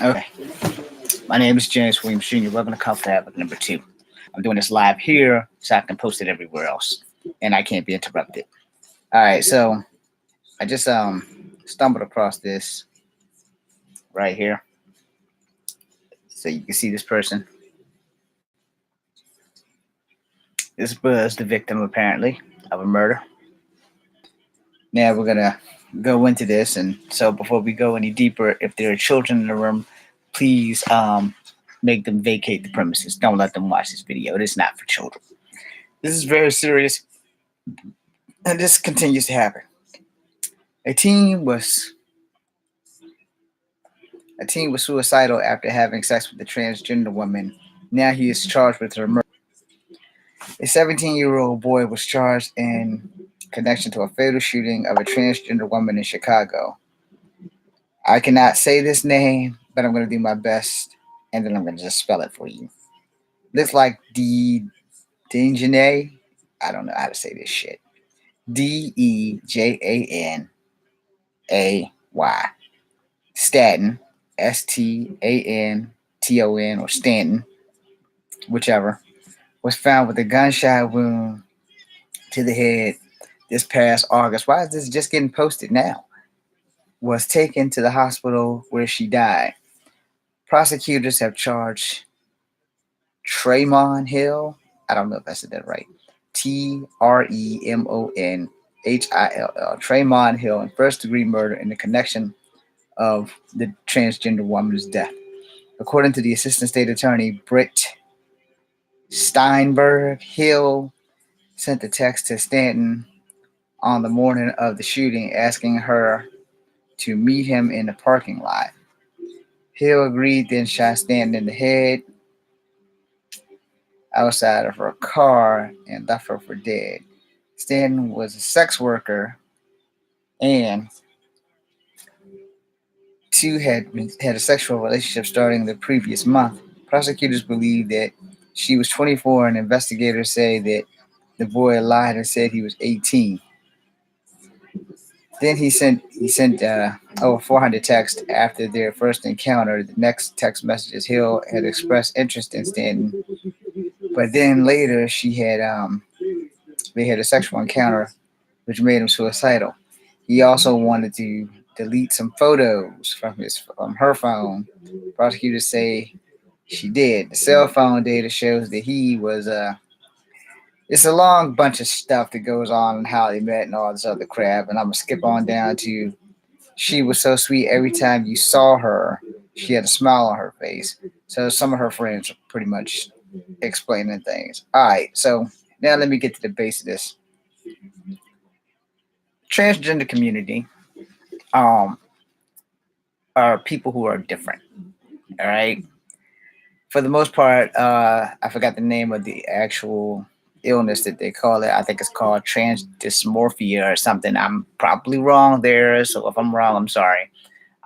Okay. My name is James Williams Jr. Welcome to Comfort Havoc number 2. I'm doing this live here so I can post it everywhere else. And I can't be interrupted. Alright, so I just stumbled across this right here. So you can see this person. This was the victim apparently of a murder. Now we're gonna go into this, and so before we go any deeper, if there are children in the room, please make them vacate the premises. Don't let them watch this video. It is not for children. This is very serious, and this continues to happen. A teen was suicidal after having sex with a transgender woman. Now he is charged with her murder. A 17-year-old boy was charged in connection to a fatal shooting of a transgender woman in Chicago. I cannot say this name, but I'm going to do my best, and then I'm going to just spell it for you. Looks like Dejanay. I don't know how to say this shit. Dejanay. Staten. Stanton, or Stanton, whichever, was found with a gunshot wound to the head this past August. Why is this just getting posted now? Was taken to the hospital where she died. Prosecutors have charged Tremon Hill. I don't know if I said that right. Tremonhill. Tremon Hill in first-degree murder in the connection of the transgender woman's death. According to the assistant state attorney, Britt Steinberg, Hill sent a text to Stanton on the morning of the shooting asking her to meet him in the parking lot. Hill agreed, then shot Stanton in the head outside of her car and left her for dead. Stanton was a sex worker, and two had a sexual relationship starting the previous month. Prosecutors believe that she was 24, and investigators say that the boy lied and said he was 18. Then he sent over 400 texts after their first encounter. The next text messages, Hill had expressed interest in Stanton, but then later they had a sexual encounter, which made him suicidal. He also wanted to delete some photos from her phone. Prosecutors say she did. The cell phone data shows that he was it's a long bunch of stuff that goes on and how they met and all this other crap. And I'm going to skip on down to she was so sweet. Every time you saw her, she had a smile on her face. So some of her friends are pretty much explaining things. All right. So now let me get to the base of this. Transgender community are people who are different. All right. For the most part, I forgot the name of the actual illness that they call it. I think it's called trans dysmorphia or something. I'm probably wrong there, so if I'm wrong, I'm sorry.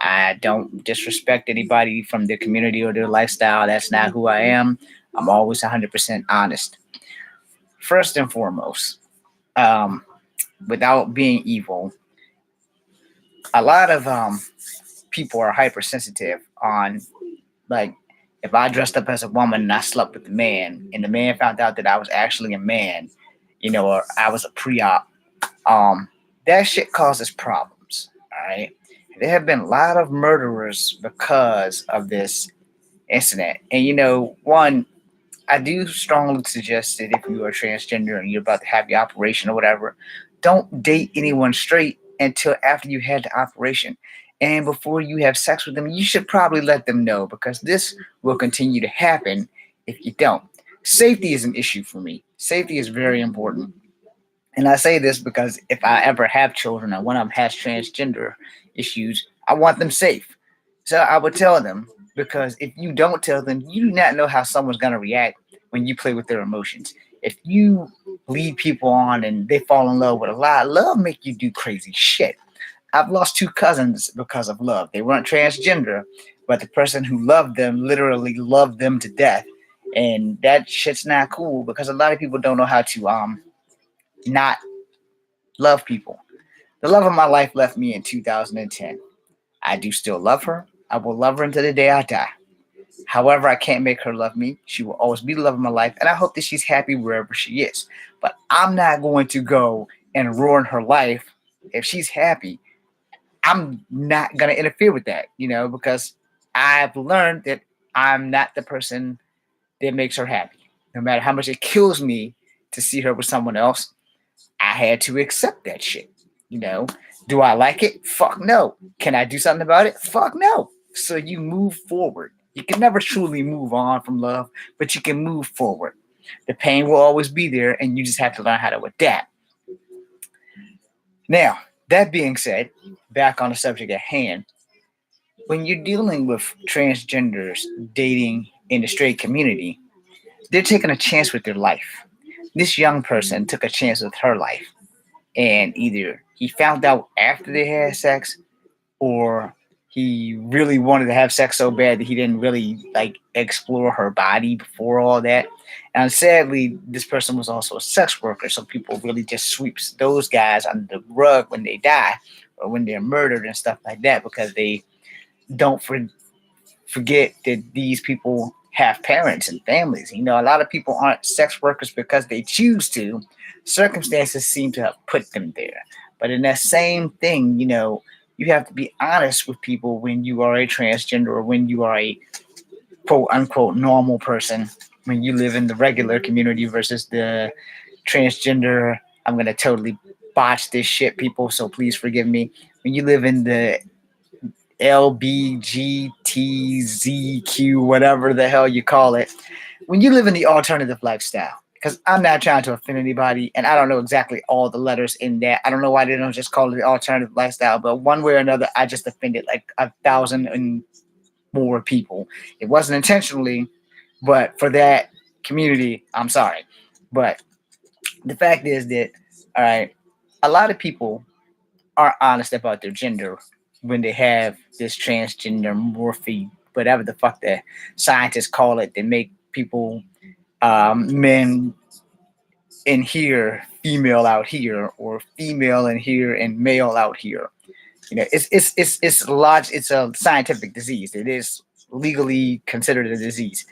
I don't disrespect anybody from their community or their lifestyle. That's not who I am. I'm always 100% honest. First and foremost, without being evil, a lot of people are hypersensitive on, like, if I dressed up as a woman and I slept with a man, and the man found out that I was actually a man, or I was a pre-op, that shit causes problems. All right. There have been a lot of murderers because of this incident. And one, I do strongly suggest that if you are transgender and you're about to have your operation or whatever, don't date anyone straight until after you had the operation. And before you have sex with them, you should probably let them know, because this will continue to happen if you don't. Safety is an issue for me. Safety is very important. And I say this because if I ever have children and one of them has transgender issues, I want them safe. So I would tell them, because if you don't tell them, you do not know how someone's going to react when you play with their emotions. If you lead people on and they fall in love with a lie, love make you do crazy shit. I've lost 2 cousins because of love. They weren't transgender, but the person who loved them literally loved them to death. And that shit's not cool, because a lot of people don't know how to not love people. The love of my life left me in 2010. I do still love her. I will love her until the day I die. However, I can't make her love me. She will always be the love of my life, and I hope that she's happy wherever she is. But I'm not going to go and ruin her life. If she's happy, I'm not going to interfere with that, because I've learned that I'm not the person that makes her happy. No matter how much it kills me to see her with someone else, I had to accept that shit. You know, do I like it? Fuck no. Can I do something about it? Fuck no. So you move forward. You can never truly move on from love, but you can move forward. The pain will always be there, and you just have to learn how to adapt. Now, that being said, back on the subject at hand, when you're dealing with transgenders dating in the straight community, they're taking a chance with their life. This young person took a chance with her life, and either he found out after they had sex, or he really wanted to have sex so bad that he didn't really like explore her body before all that. And sadly, this person was also a sex worker, so people really just sweeps those guys under the rug when they die or when they're murdered and stuff like that, because they don't forget that these people have parents and families. A lot of people aren't sex workers because they choose to. Circumstances seem to have put them there. But in that same thing, you have to be honest with people when you are a transgender or when you are a quote unquote normal person, when you live in the regular community versus the transgender. I'm going to totally botch this shit, people, so please forgive me. When you live in the LBGTZQ, whatever the hell you call it, when you live in the alternative lifestyle, because I'm not trying to offend anybody, and I don't know exactly all the letters in that. I don't know why they don't just call it the alternative lifestyle, but one way or another, I just offended like 1,000 and more people. It wasn't intentionally, but for that community, I'm sorry. But the fact is that, all right, a lot of people aren't honest about their gender when they have this transgender morphe, whatever the fuck the scientists call it. They make people men in here, female out here, or female in here and male out here. It's a scientific disease. It is legally considered a disease.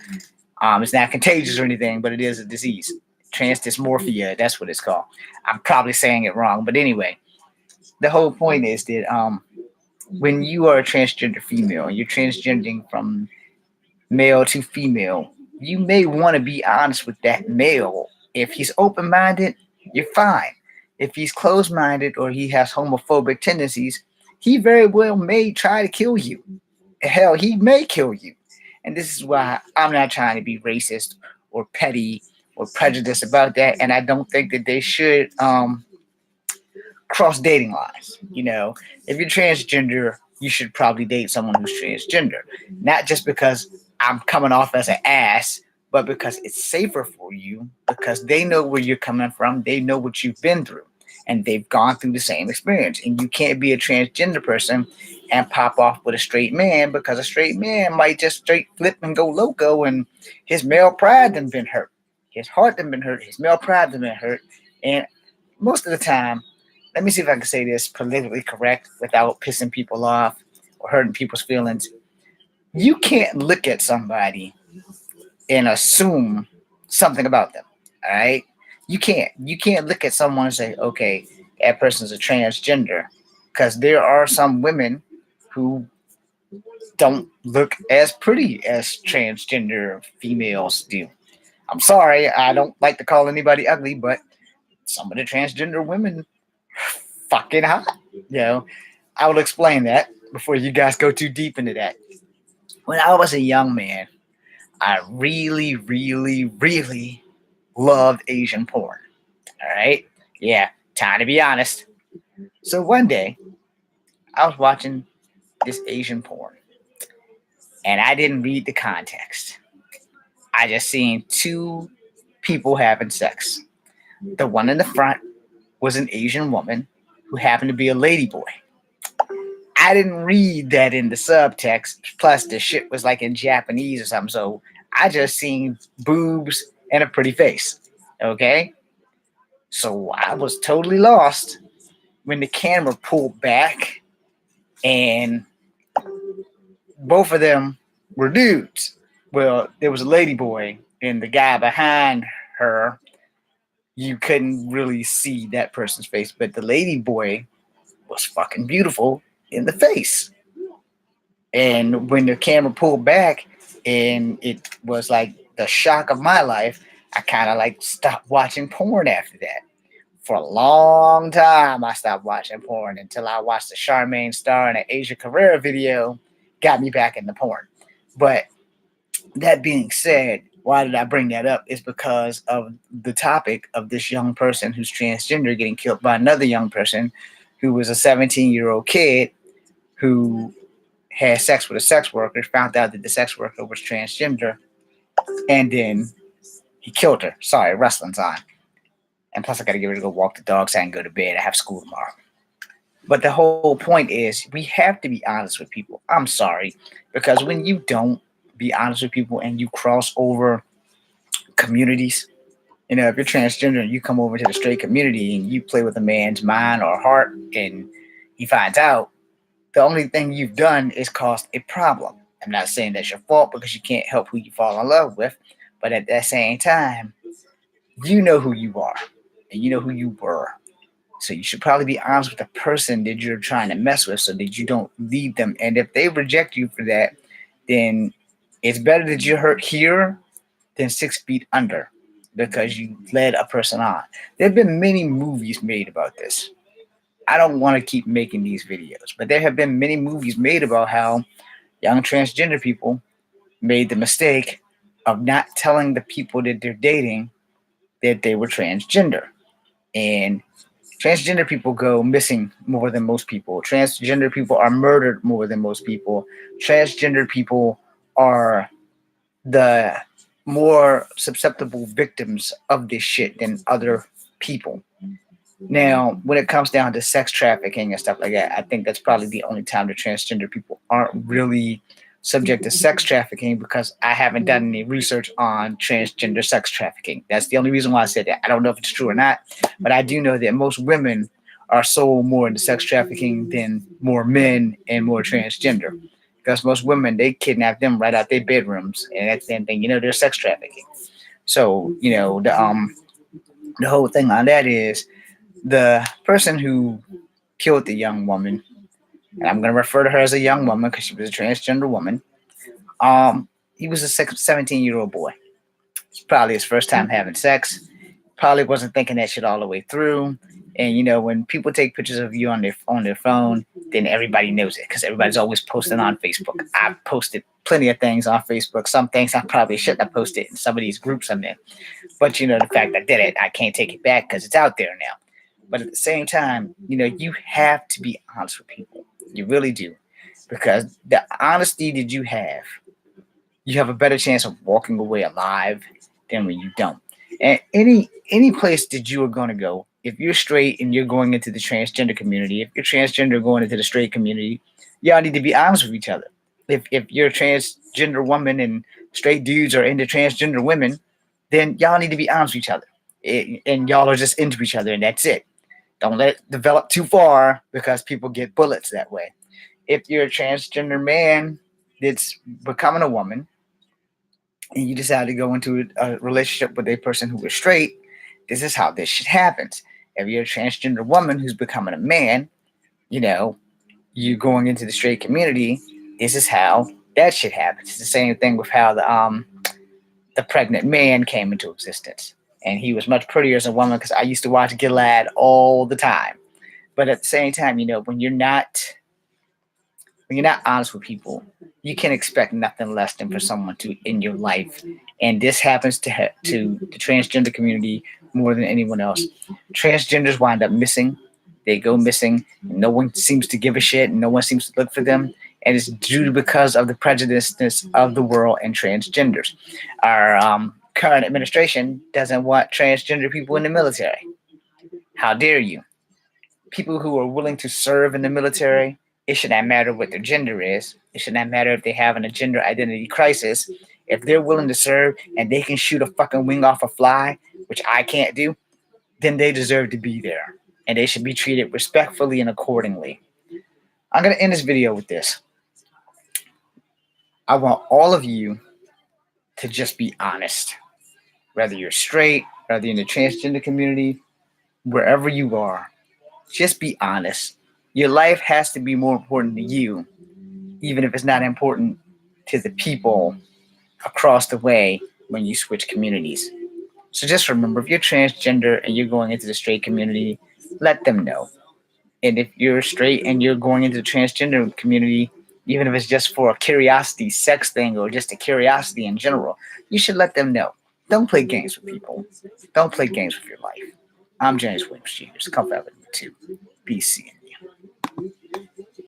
It's not contagious or anything, but it is a disease. Transdysmorphia, that's what it's called. I'm probably saying it wrong, but anyway, the whole point is that when you are a transgender female, you're transgendering from male to female, you may want to be honest with that male. If he's open minded, you're fine. If he's closed minded or he has homophobic tendencies, he very well may try to kill you. Hell, he may kill you. And this is why I'm not trying to be racist or petty or prejudiced about that. And I don't think that they should cross dating lines. If you're transgender, you should probably date someone who's transgender. Not just because I'm coming off as an ass, but because it's safer for you, because they know where you're coming from, they know what you've been through, and they've gone through the same experience. And you can't be a transgender person and pop off with a straight man, because a straight man might just straight flip and go loco, and his male pride done been hurt. His heart done been hurt. His male pride done been hurt. And most of the time, let me see if I can say this politically correct without pissing people off or hurting people's feelings. You can't look at somebody and assume something about them. All right? You can't. You can't look at someone and say, okay, that person's a transgender. Because there are some women who don't look as pretty as transgender females do. I'm sorry, I don't like to call anybody ugly, but some of the transgender women fucking hot. I will explain that before you guys go too deep into that. When I was a young man, I really, really, really loved Asian porn. All right? Yeah, time to be honest. So one day, I was watching this Asian porn, and I didn't read the context. I just seen two people having sex. The one in the front was an Asian woman who happened to be a lady boy. I didn't read that in the subtext. Plus, the shit was like in Japanese or something. So I just seen boobs and a pretty face. Okay? So I was totally lost when the camera pulled back and both of them were dudes. Well, there was a lady boy, and the guy behind her, you couldn't really see that person's face, but the lady boy was fucking beautiful in the face. And when the camera pulled back, and it was like the shock of my life, I kind of like stopped watching porn after that. For a long time, I stopped watching porn until I watched the Charmaine Starr and the Asia Carrera video, got me back into porn. But that being said, why did I bring that up? Is because of the topic of this young person who's transgender getting killed by another young person who was a 17-year-old kid who had sex with a sex worker, found out that the sex worker was transgender, and then he killed her. Sorry, wrestling's on. And plus, I got to get ready to go walk the dog so I can go to bed. I have school tomorrow. But the whole point is, we have to be honest with people. I'm sorry. Because when you don't be honest with people and you cross over communities, if you're transgender and you come over to the straight community and you play with a man's mind or heart and he finds out, the only thing you've done is caused a problem. I'm not saying that's your fault because you can't help who you fall in love with, but at that same time, you know who you are and you know who you were. So you should probably be honest with the person that you're trying to mess with so that you don't leave them. And if they reject you for that, then it's better that you're hurt here than 6 feet under because you led a person on. There have been many movies made about this. I don't want to keep making these videos, but there have been many movies made about how young transgender people made the mistake of not telling the people that they're dating that they were transgender. And transgender people go missing more than most people. Transgender people are murdered more than most people. Transgender people are the more susceptible victims of this shit than other people. Now, when it comes down to sex trafficking and stuff like that, I think that's probably the only time the transgender people aren't really subject to sex trafficking because I haven't done any research on transgender sex trafficking. That's the only reason why I said that. I don't know if it's true or not, but I do know that most women are sold more into sex trafficking than more men and more transgender. Because most women, they kidnap them right out their bedrooms, and that's the thing, they're sex trafficking. So, the whole thing on that is the person who killed the young woman, and I'm going to refer to her as a young woman because she was a transgender woman. He was a 17-year-old boy. It's probably his first time having sex. Probably wasn't thinking that shit all the way through. And when people take pictures of you on their phone, then everybody knows it because everybody's always posting on Facebook. I've posted plenty of things on Facebook. Some things I probably shouldn't have posted in some of these groups I'm in. But the fact I did it, I can't take it back because it's out there now. But at the same time, you have to be honest with people. You really do. Because the honesty that you have a better chance of walking away alive than when you don't. And any place that you are going to go, if you're straight and you're going into the transgender community, if you're transgender going into the straight community, y'all need to be honest with each other. If you're a transgender woman and straight dudes are into transgender women, then y'all need to be honest with each other. And y'all are just into each other, and that's it. Don't let it develop too far because people get bullets that way. If you're a transgender man that's becoming a woman and you decide to go into a relationship with a person who is straight, this is how this shit happens. If you're a transgender woman who's becoming a man, you going into the straight community, this is how that shit happens. It's the same thing with how the pregnant man came into existence. And he was much prettier as a woman because I used to watch Gilad all the time. But at the same time, when you're not honest with people, you can expect nothing less than for someone to in your life. And this happens to the transgender community more than anyone else. Transgenders wind up missing. They go missing. No one seems to give a shit. No one seems to look for them. And it's due because of the prejudiceness of the world and transgenders. Our current administration doesn't want transgender people in the military. How dare you? People who are willing to serve in the military, it should not matter what their gender is. It should not matter if they have a gender identity crisis. If they're willing to serve and they can shoot a fucking wing off a fly, which I can't do, then they deserve to be there. And they should be treated respectfully and accordingly. I'm going to end this video with this. I want all of you to just be honest. Whether you're straight, whether you're in the transgender community, wherever you are, just be honest. Your life has to be more important to you, even if it's not important to the people across the way when you switch communities. So just remember, if you're transgender and you're going into the straight community, let them know. And if you're straight and you're going into the transgender community, even if it's just for a curiosity sex thing or just a curiosity in general, you should let them know. Don't play games with people. Don't play games with your life. I'm James Williams Jr. Come for Element 2. BC.